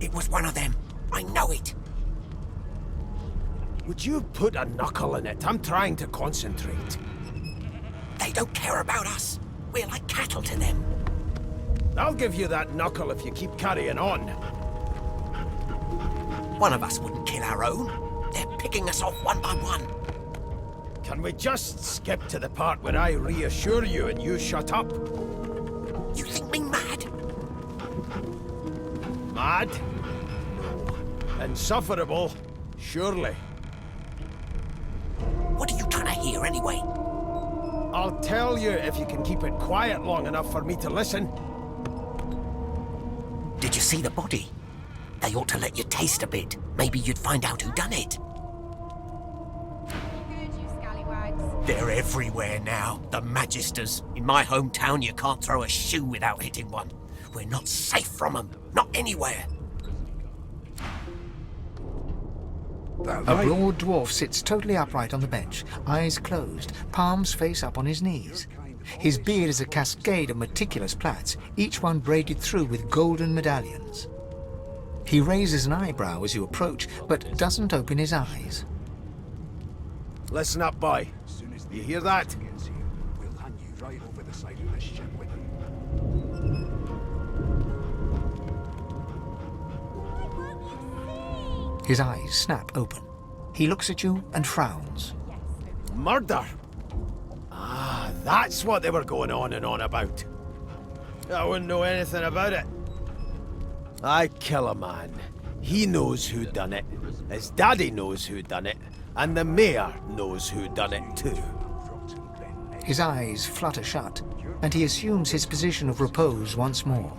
It was one of them. I know it. Would you put a knuckle in it? I'm trying to concentrate. They don't care about us. We're like cattle to them. I'll give you that knuckle if you keep carrying on. One of us wouldn't kill our own. They're picking us off one by one. Can we just skip to the part where I reassure you and you shut up? You think me mad? Mad? No. Insufferable? Surely. What are you trying to hear anyway? I'll tell you if you can keep it quiet long enough for me to listen. Did you see the body? They ought to let you taste a bit. Maybe you'd find out who done it. Good, you scallywags. They're everywhere now, the Magisters. In my hometown, you can't throw a shoe without hitting one. We're not safe from them. Not anywhere. A broad dwarf sits totally upright on the bench, eyes closed, palms face up on his knees. His beard is a cascade of meticulous plaits, each one braided through with golden medallions. He raises an eyebrow as you approach, but doesn't open his eyes. Listen up, boy. You hear that? His eyes snap open. He looks at you and frowns. Murder? Ah, that's what they were going on and on about. I wouldn't know anything about it. I kill a man. He knows who done it. His daddy knows who done it. And the mayor knows who done it too. His eyes flutter shut, and he assumes his position of repose once more.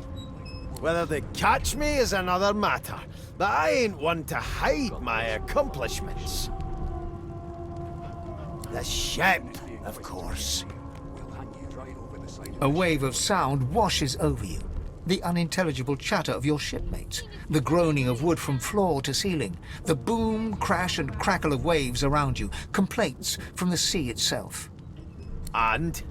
Whether they catch me is another matter, but I ain't one to hide my accomplishments. The ship, of course. A wave of sound washes over you. The unintelligible chatter of your shipmates, the groaning of wood from floor to ceiling, the boom, crash and crackle of waves around you, complaints from the sea itself. And?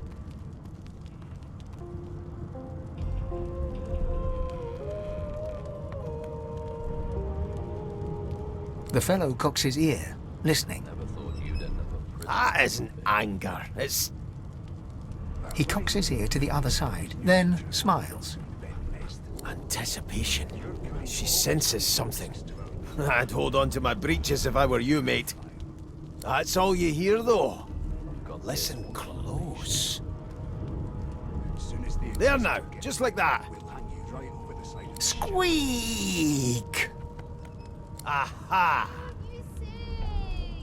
The fellow cocks his ear, listening. That isn't anger, it's... He cocks his ear to the other side, then smiles. Anticipation. She senses something. I'd hold on to my breeches if I were you, mate. That's all you hear, though. Listen close. There now, just like that. Squeak! Aha!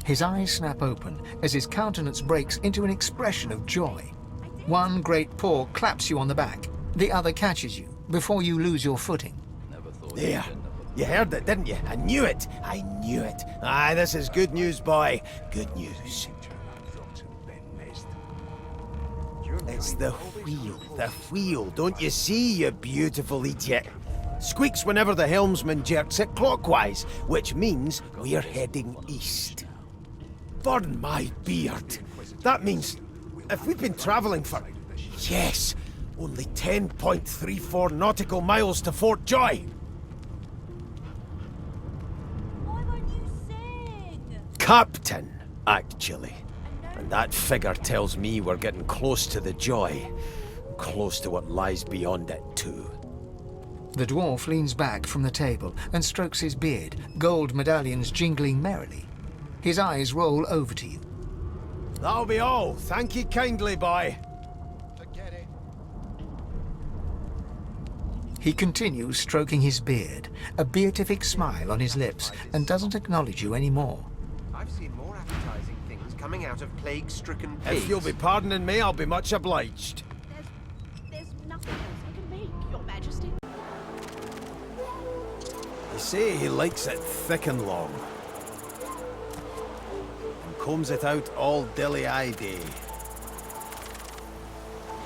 His eyes snap open as his countenance breaks into an expression of joy. One great paw claps you on the back. The other catches you before you lose your footing. There. You heard it, didn't you? I knew it. I knew it. Aye, this is good news, boy. Good news. It's the wheel. The wheel. Don't you see, you beautiful idiot? Squeaks whenever the helmsman jerks it clockwise, which means we're heading east. Burn my beard. That means if we've been travelling for, yes, only 10.34 nautical miles to Fort Joy. Why won't you sing? Captain, actually. And that figure tells me we're getting close to the Joy. Close to what lies beyond it, too. The dwarf leans back from the table and strokes his beard, gold medallions jingling merrily. His eyes roll over to you. That'll be all. Thank you kindly, boy. Forget it. He continues stroking his beard, a beatific smile on his lips, and doesn't acknowledge you anymore. I've seen more appetizing things coming out of plague-stricken pigs. If you'll be pardoning me, I'll be much obliged. There's nothing else I can make, Your Majesty. You say he likes it thick and long. And combs it out all dilly-eye day.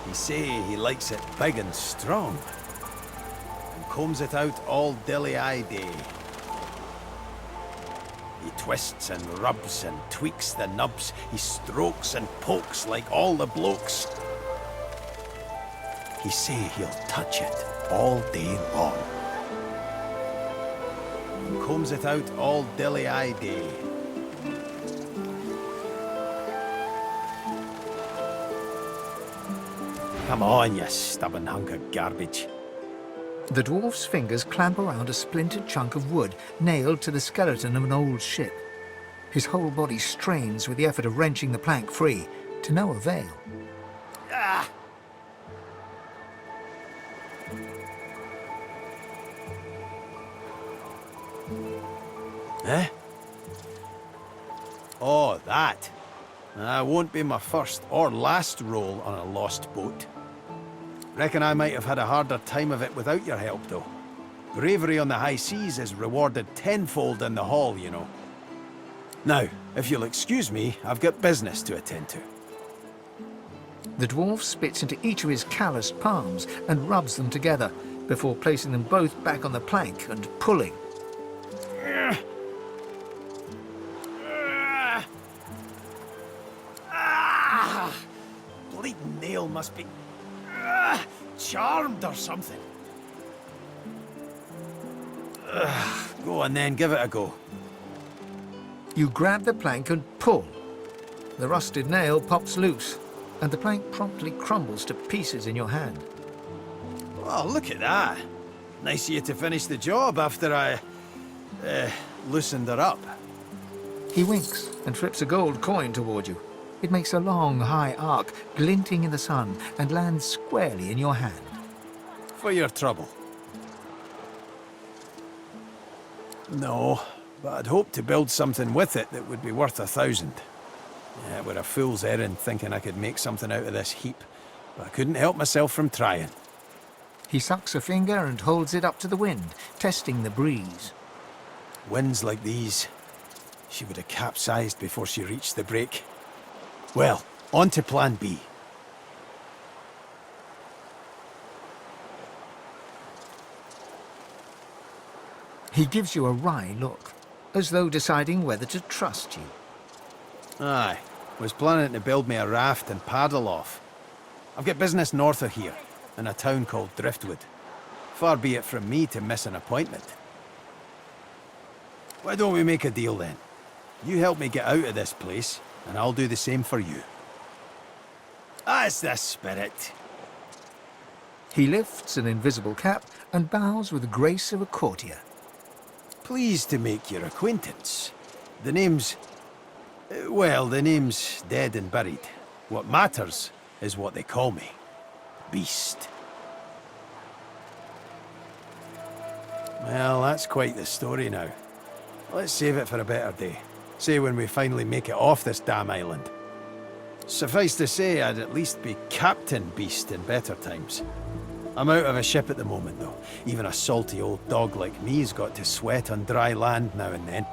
You say he likes it big and strong. And combs it out all dilly-eye day. He twists and rubs and tweaks the nubs. He strokes and pokes like all the blokes. He say he'll touch it all day long. farms it out all dilly-eye day. Come on, you stubborn hunk of garbage. The dwarf's fingers clamp around a splintered chunk of wood nailed to the skeleton of an old ship. His whole body strains with the effort of wrenching the plank free, to no avail. Ah! Eh? Oh, that. That won't be my first or last roll on a lost boat. Reckon I might have had a harder time of it without your help, though. Bravery on the high seas is rewarded tenfold in the hall, you know. Now, if you'll excuse me, I've got business to attend to. The dwarf spits into each of his calloused palms and rubs them together before placing them both back on the plank and pulling. Bleeding nail must be charmed or something. Go on then, give it a go. You grab the plank and pull. The rusted nail pops loose, and the plank promptly crumbles to pieces in your hand. Oh, look at that. Nice of you to finish the job after I loosened her up. He winks and flips a gold coin toward you. It makes a long, high arc, glinting in the sun, and lands squarely in your hand. For your trouble. No, but I'd hoped to build something with it that would be worth 1,000. Yeah, it were a fool's errand thinking I could make something out of this heap, but I couldn't help myself from trying. He sucks a finger and holds it up to the wind, testing the breeze. Winds like these, she would have capsized before she reached the break. Well, on to plan B. He gives you a wry look, as though deciding whether to trust you. Aye, was planning to build me a raft and paddle off. I've got business north of here, in a town called Driftwood. Far be it from me to miss an appointment. Why don't we make a deal then? You help me get out of this place, and I'll do the same for you. That's the spirit. He lifts an invisible cap and bows with the grace of a courtier. Pleased to make your acquaintance. The name's... well, the name's dead and buried. What matters is what they call me. Beast. Well, that's quite the story now. Let's save it for a better day. Say when we finally make it off this damn island. Suffice to say, I'd at least be Captain Beast in better times. I'm out of a ship at the moment, though. Even a salty old dog like me's got to sweat on dry land now and then.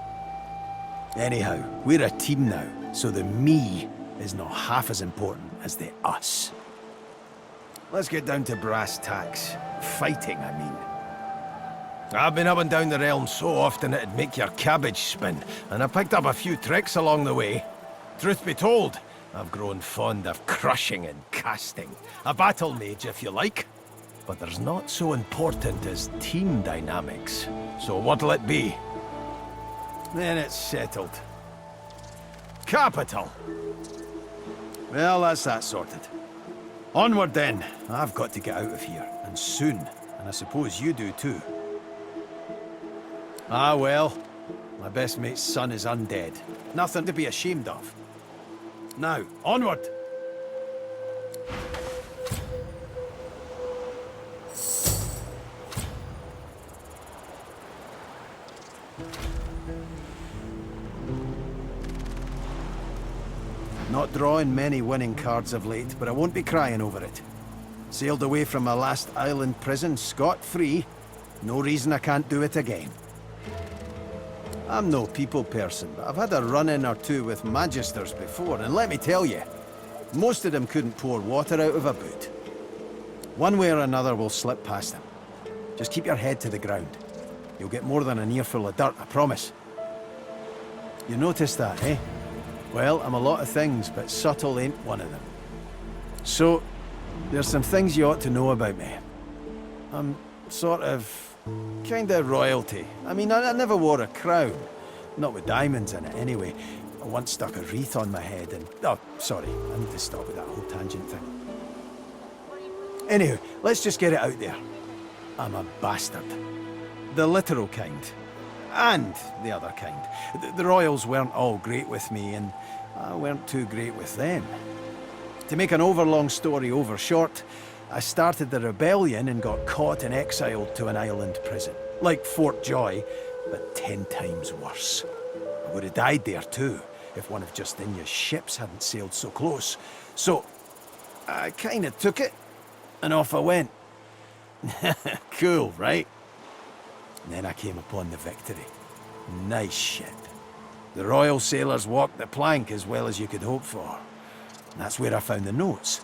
Anyhow, we're a team now, so the me is not half as important as the us. Let's get down to brass tacks. Fighting, I mean. I've been up and down the realm so often it'd make your cabbage spin, and I picked up a few tricks along the way. Truth be told, I've grown fond of crushing and casting. A battle mage, if you like. But there's not so important as team dynamics. So what'll it be? Then it's settled. Capital! Well, that's that sorted. Onward then. I've got to get out of here, and soon. And I suppose you do too. Ah well, my best mate's son is undead. Nothing to be ashamed of. Now, onward! Not drawing many winning cards of late, but I won't be crying over it. Sailed away from my last island prison scot-free. No reason I can't do it again. I'm no people person, but I've had a run-in or two with magisters before, and let me tell you, most of them couldn't pour water out of a boot. One way or another we'll slip past them. Just keep your head to the ground. You'll get more than an earful of dirt, I promise. You noticed that, eh? Well, I'm a lot of things, but subtle ain't one of them. So, there's some things you ought to know about me. I'm sort of Kinda royalty. I mean, I never wore a crown. Not with diamonds in it, anyway. I once stuck a wreath on my head and... Oh, sorry. I need to stop with that whole tangent thing. Anywho, let's just get it out there. I'm a bastard. The literal kind. And the other kind. The royals weren't all great with me, and I weren't too great with them. To make an overlong story over short, I started the rebellion and got caught and exiled to an island prison. Like Fort Joy, but 10 times worse. I would have died there too, if one of Justinia's ships hadn't sailed so close. So, I kinda took it, and off I went. Cool, right? And then I came upon the Victory. Nice ship. The royal sailors walked the plank as well as you could hope for. And that's where I found the notes.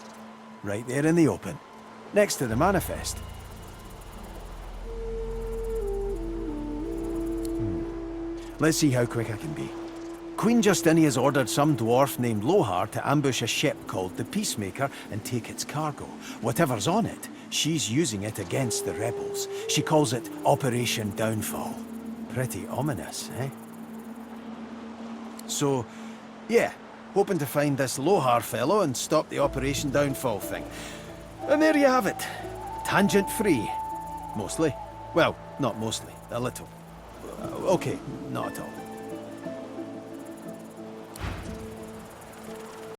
Right there in the open. Next to the manifest. Let's see how quick I can be. Queen Justinia's ordered some dwarf named Lohar to ambush a ship called the Peacemaker and take its cargo. Whatever's on it, she's using it against the rebels. She calls it Operation Downfall. Pretty ominous, eh? So, yeah, hoping to find this Lohar fellow and stop the Operation Downfall thing. And there you have it. Tangent-free. Mostly. Well, not mostly. A little. Okay, not at all.